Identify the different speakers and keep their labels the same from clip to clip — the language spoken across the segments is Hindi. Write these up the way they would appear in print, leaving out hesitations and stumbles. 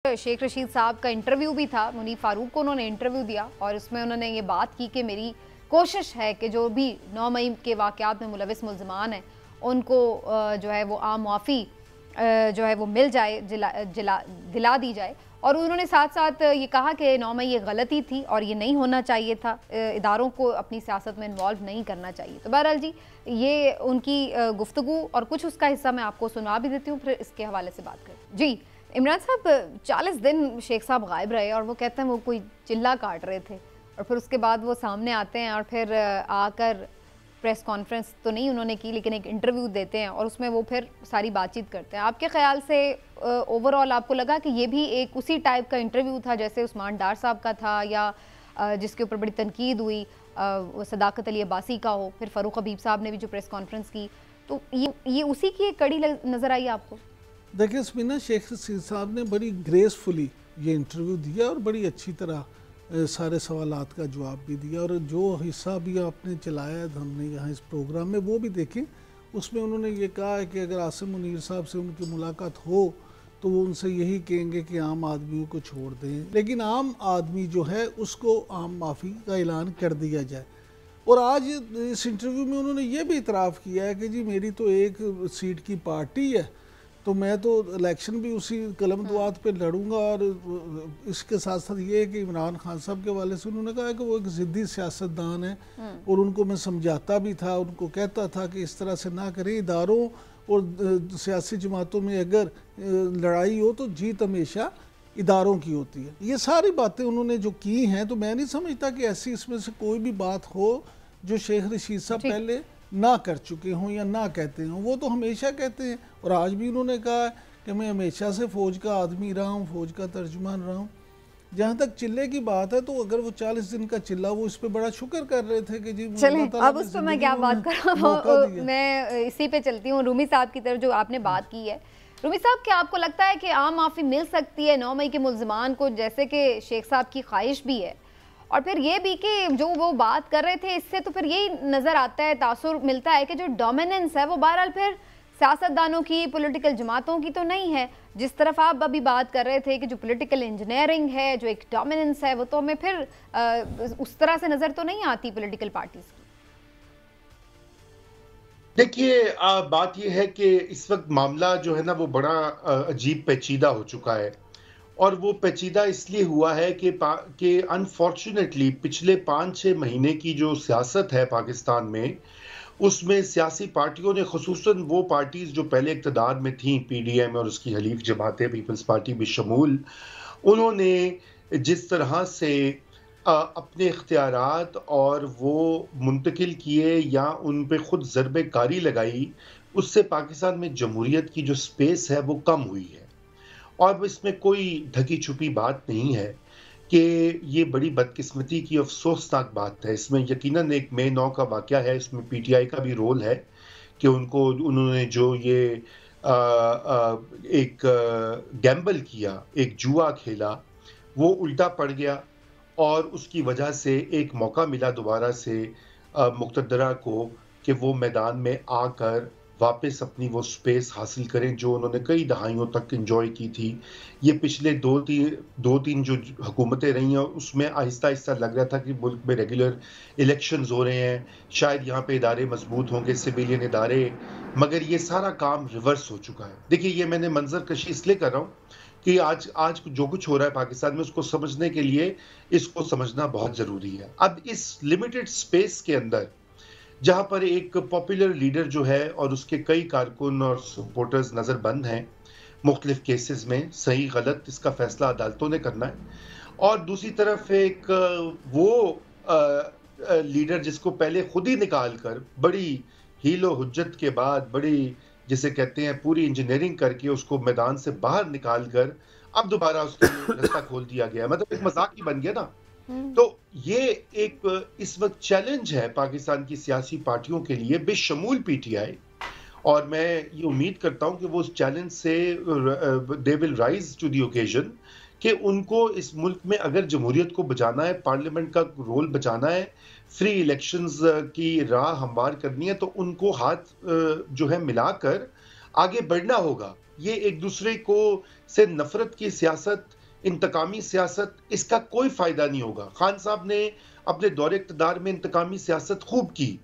Speaker 1: शेख रशीद साहब का इंटरव्यू भी था, मुनीफ फारूक को उन्होंने इंटरव्यू दिया और उसमें उन्होंने ये बात की कि मेरी कोशिश है कि जो भी 9 मई के वाक़यात में मुलविस मुल्ज़मान हैं उनको जो है वो आम मुआफ़ी जो है वो मिल जाए, दिला दी जाए। और उन्होंने साथ साथ ये कहा कि 9 मई ये गलती थी और ये नहीं होना चाहिए था, इदारों को अपनी सियासत में इन्वॉल्व नहीं करना चाहिए। तो बहरहाल जी, ये उनकी गुफ्तगू और कुछ उसका हिस्सा मैं आपको सुना भी देती हूँ, फिर इसके हवाले से बात करें। जी इमरान साहब, 40 दिन शेख साहब गायब रहे और वो कहते हैं वो कोई चिल्ला काट रहे थे और फिर उसके बाद वो सामने आते हैं और फिर आकर प्रेस कॉन्फ्रेंस तो नहीं उन्होंने की, लेकिन एक इंटरव्यू देते हैं और उसमें वो फिर सारी बातचीत करते हैं। आपके ख्याल से ओवरऑल आपको लगा कि ये भी एक उसी टाइप का इंटरव्यू था जैसे उस्मान डार साहब का था, या जिसके ऊपर बड़ी तनकीद हुई सदाकत अली अब्बासी का हो, फिर फ़ारूक हबीब साहब ने भी जो प्रेस कॉन्फ्रेंस की, तो ये उसी की एक कड़ी नज़र आई आपको?
Speaker 2: देखिए स्मिना, शेख रशीद साहब ने बड़ी ग्रेसफुली ये इंटरव्यू दिया और बड़ी अच्छी तरह सारे सवालात का जवाब भी दिया। और जो हिस्सा भी आपने चलाया हमने यहाँ इस प्रोग्राम में वो भी देखें, उसमें उन्होंने ये कहा है कि अगर आसिम मुनीर साहब से उनकी मुलाकात हो तो वो उनसे यही कहेंगे कि आम आदमियों को छोड़ दें, लेकिन आम आदमी जो है उसको आम माफ़ी का ऐलान कर दिया जाए। और आज इस इंटरव्यू में उन्होंने ये भी इतराफ़ किया है कि जी मेरी तो एक सीट की पार्टी है, तो मैं तो इलेक्शन भी उसी कलम दुआत पे लड़ूंगा। और इसके साथ साथ ये है कि इमरान खान साहब के वाले से उन्होंने कहा कि वो एक ज़िद्दी सियासतदान है और उनको मैं समझाता भी था, उनको कहता था कि इस तरह से ना करें। इदारों और सियासी जमातों में अगर लड़ाई हो तो जीत हमेशा इदारों की होती है। ये सारी बातें उन्होंने जो की हैं, तो मैं नहीं समझता कि ऐसी इसमें से कोई भी बात हो जो शेख रशीद साहब पहले ना कर चुके हों या ना कहते हों। वो तो हमेशा कहते हैं और आज भी उन्होंने कहा है कि मैं हमेशा से फ़ौज का आदमी रहा हूँ, फ़ौज का तर्जुमान रहा हूँ। जहाँ तक चिल्ले की बात है, तो अगर वो 40 दिन का चिल्ला, वो इस पे बड़ा शुक्र कर रहे थे कि जी
Speaker 1: चलें, अब उस पर मैं क्या बात कर रहा हूँ, मैं इसी पे चलती हूँ रूमी साहब की तरफ जो आपने बात की है। रूमी साहब, क्या आपको लगता है कि आम माफ़ी मिल सकती है 9 मई के मुल्ज़मान को, जैसे कि शेख साहब की ख्वाहिश भी है, और फिर ये भी कि जो वो बात कर रहे थे इससे तो फिर यही नज़र आता है, तासुर मिलता है कि जो डोमिनेंस है वो बहरहाल फिर सियासतदानों की, पॉलिटिकल जमातों की तो नहीं है। जिस तरफ आप अभी बात कर रहे थे कि जो पॉलिटिकल इंजीनियरिंग है, जो एक डोमिनेंस है, वो तो हमें फिर उस तरह से नज़र तो नहीं आती पॉलिटिकल पार्टीज की।
Speaker 3: देखिए, बात यह है कि इस वक्त मामला जो है ना वो बड़ा अजीब पेचीदा हो चुका है, और वो पेचीदा इसलिए हुआ है कि अनफॉर्चुनेटली पिछले 5-6 महीने की जो सियासत है पाकिस्तान में, उसमें सियासी पार्टियों ने, खुसूसन वो पार्टीज़ जो पहले इक़्तिदार में थीं, पीडीएम और उसकी हलीफ जमातें, पीपल्स पार्टी भी शमूल, उन्होंने जिस तरह से अपने इख्तियारात और वो मुंतकिल किए या उन पे खुद ज़रबे कारी लगाई, उससे पाकिस्तान में जमहूरियत की जो स्पेस है वो कम हुई है। और इसमें कोई ढकी छुपी बात नहीं है कि ये बड़ी बदकिस्मती की अफसोसनाक बात है। इसमें यकीनन एक मई 9 का वाक़या है, इसमें पीटीआई का भी रोल है कि उन्होंने जो ये एक गैम्बल किया, एक जुआ खेला, वो उल्टा पड़ गया और उसकी वजह से एक मौका मिला दोबारा से मुक़्तदरा को कि वो मैदान में आकर वापस अपनी वो स्पेस हासिल करें जो उन्होंने कई दहाइयों तक एंजॉय की थी। ये पिछले 2-3 जो हुकूमतें रही हैं, उसमें आहिस्ता-आहिस्ता लग रहा था कि मुल्क में रेगुलर इलेक्शंस हो रहे हैं, शायद यहाँ पे इदारे मजबूत होंगे, सिविलियन इदारे, मगर ये सारा काम रिवर्स हो चुका है। देखिए, ये मैंने मंजर कशी इसलिए कर रहा हूँ कि आज जो कुछ हो रहा है पाकिस्तान में, उसको समझने के लिए इसको समझना बहुत ज़रूरी है। अब इस लिमिटेड स्पेस के अंदर, जहाँ पर एक पॉपुलर लीडर जो है और उसके कई कारकुन और सपोर्टर्स नज़रबंद हैं मुख्तलिफ केसेस में, सही गलत इसका फैसला अदालतों ने करना है, और दूसरी तरफ एक वो लीडर जिसको पहले खुद ही निकाल कर बड़ी हीलो हुज्जत के बाद, बड़ी जिसे कहते हैं पूरी इंजीनियरिंग करके उसको मैदान से बाहर निकाल कर अब दोबारा उसके लिए रास्ता खोल दिया गया, मतलब एक मजाक ही बन गया ना। तो ये एक इस वक्त चैलेंज है पाकिस्तान की सियासी पार्टियों के लिए, बेशमूल पीटीआई, और मैं ये उम्मीद करता हूं कि वो उस चैलेंज से they will rise to the occasion कि उनको इस मुल्क में अगर जमहूरियत को बचाना है, पार्लियामेंट का रोल बचाना है, फ्री इलेक्शंस की राह हमवार करनी है, तो उनको हाथ जो है मिलाकर आगे बढ़ना होगा। ये एक दूसरे को से नफरत की सियासत, इंतकामी सियासत, इसका कोई फायदा नहीं होगा। खान साहब ने अपने दौरे इक़्तिदार में इंतकामी सियासत खूब की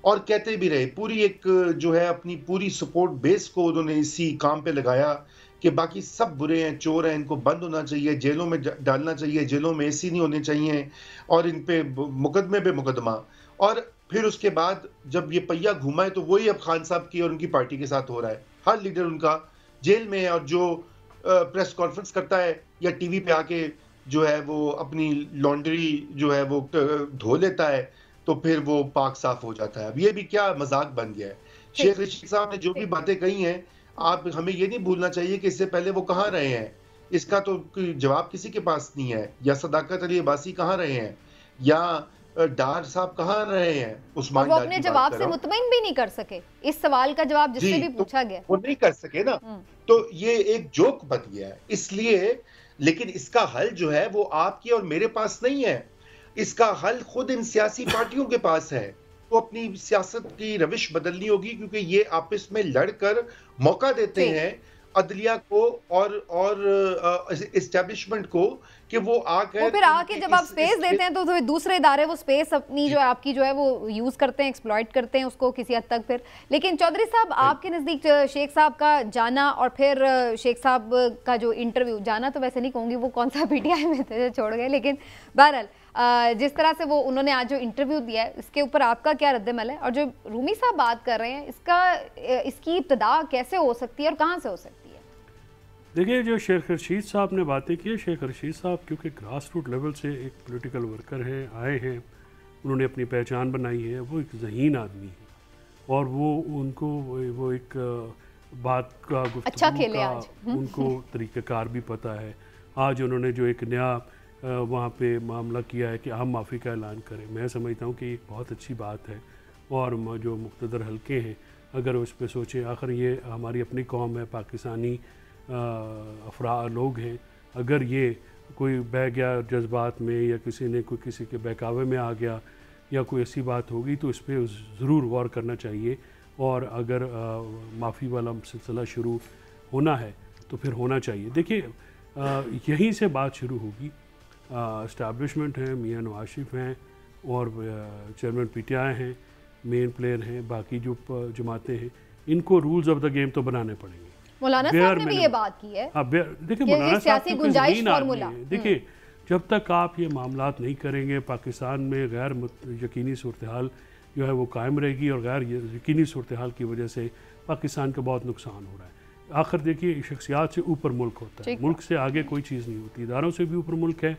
Speaker 3: और कहते भी रहे, पूरी एक जो है अपनी पूरी सपोर्ट बेस को उन्होंने इसी काम पे लगाया कि बाकी सब बुरे हैं, चोर हैं, इनको बंद होना चाहिए, जेलों में डालना चाहिए, जेलों में एसी नहीं होने चाहिए और इन पे मुकदमे पे मुकदमा। और फिर उसके बाद जब ये पहिया घूमा है तो वही अब खान साहब की और उनकी पार्टी के साथ हो रहा है। हर लीडर उनका जेल में है और जो प्रेस कॉन्फ्रेंस करता है या टीवी पे आके जो है वो अपनी लॉन्ड्री जो है वो धो लेता है तो फिर वो पाक साफ हो जाता है। अब ये भी क्या मजाक बन गया है। शेख रशीद साहब ने जो भी बातें कही हैं, आप हमें ये नहीं भूलना चाहिए कि इससे पहले वो कहाँ रहे हैं। इसका तो जवाब किसी के पास नहीं है। या सदाकत अली अब्बासी कहाँ रहे हैं, या डार साहब कहाँ रहे हैं। उस्मान
Speaker 1: वो अपने जवाब से मुतमईन भी नहीं कर सके, इस सवाल का जवाब जिससे भी पूछा गया
Speaker 3: वो नहीं कर सके ना। तो ये एक जोक बन गया है इसलिए। लेकिन इसका हल जो है वो आपकी और मेरे पास नहीं है। इसका हल खुद इन सियासी पार्टियों के पास है। तो अपनी सियासत की रविश बदलनी होगी, क्योंकि ये आपस में लड़कर मौका देते हैं अदलिया को और एस्टेब्लिशमेंट को कि वो आकर
Speaker 1: फिर आके जब आप स्पेस देते हैं तो दूसरे इदारे वो स्पेस अपनी जो है आपकी जो है वो यूज करते हैं, एक्सप्लॉइट करते हैं उसको किसी हद तक। फिर लेकिन चौधरी साहब, आपके नज़दीक शेख साहब का जाना और फिर शेख साहब का जो इंटरव्यू, जाना तो वैसे नहीं कहूँगी, वो कौन सा पीटीआई में थे छोड़ गए, लेकिन बहरहाल जिस तरह से वो उन्होंने आज जो इंटरव्यू दिया है इसके ऊपर आपका क्या रद्द-ए-अमल है? और जो रूमी साहब बात कर रहे हैं इसकी इब्तिदा कैसे हो सकती है और कहाँ से हो सकती है?
Speaker 4: देखिए, जो शेख रशीद साहब ने बातें की, शेख रशीद साहब क्योंकि ग्रास रूट लेवल से एक पॉलिटिकल वर्कर हैं, आए हैं, उन्होंने अपनी पहचान बनाई है, वो एक ज़हीन आदमी है और वो उनको वो एक बात का
Speaker 1: अच्छा खेले आज
Speaker 4: उनको तरीक़ाकार भी पता है। आज उन्होंने जो एक नया वहाँ पे मामला किया है कि अहम माफ़ी का ऐलान करें, मैं समझता हूँ कि एक बहुत अच्छी बात है। और जो मुक़्तदर हल्के हैं अगर उस पर सोचें, आखिर ये हमारी अपनी कौम है, पाकिस्तानी लोग हैं, अगर ये कोई बह गया जज्बात में या किसी ने कोई किसी के बहकावे में आ गया या कोई ऐसी बात होगी तो इस पर ज़रूर गौर करना चाहिए। और अगर माफ़ी वाला सिलसिला शुरू होना है तो फिर होना चाहिए। देखिए, यहीं से बात शुरू होगी। इस्टेब्लिशमेंट हैं, मियां नवाज शरीफ हैं और चेयरमैन पीटीआई हैं, मेन प्लेयर हैं, बाकी जो जमातें हैं, इनको रूल्स ऑफ द गेम तो बनाने पड़ेंगे।
Speaker 1: मौलाना साहब ने भी ये बात की है।
Speaker 4: देखिए, मौलाना साहब गुंजाइश फार्मूला, देखिए जब तक आप ये मामलात नहीं करेंगे पाकिस्तान में गैर यकीनी सूरत हाल जो है वो कायम रहेगी और गैर यकीनी सूरत हाल की वजह से पाकिस्तान का बहुत नुकसान हो रहा है। आखिर देखिए, शख्सियात से ऊपर मुल्क होता है, मुल्क से आगे कोई चीज़ नहीं होती। इदारों से भी ऊपर मुल्क है,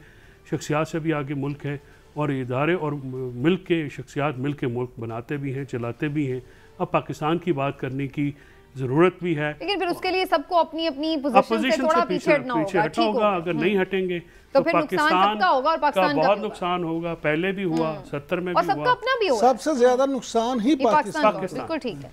Speaker 4: शख्सियात से भी आगे मुल्क है और इदारे और मिल्क के शख्सियात मिल के मुल्क बनाते भी हैं, चलाते भी हैं। अब पाकिस्तान की बात करने की ज़रूरत भी है, लेकिन
Speaker 1: फिर उसके लिए सबको अपनी अपनी पोजीशन से थोड़ा पीछे हटना होगा।
Speaker 4: अगर नहीं हटेंगे
Speaker 1: तो फिर पाकिस्तान का होगा और पाकिस्तान
Speaker 4: का बहुत नुकसान होगा। पहले भी हुआ, 70 में भी हुआ,
Speaker 1: सबका अपना भी हुआ।
Speaker 2: सबसे ज्यादा नुकसान ही पाकिस्तान।
Speaker 1: बिल्कुल ठीक है।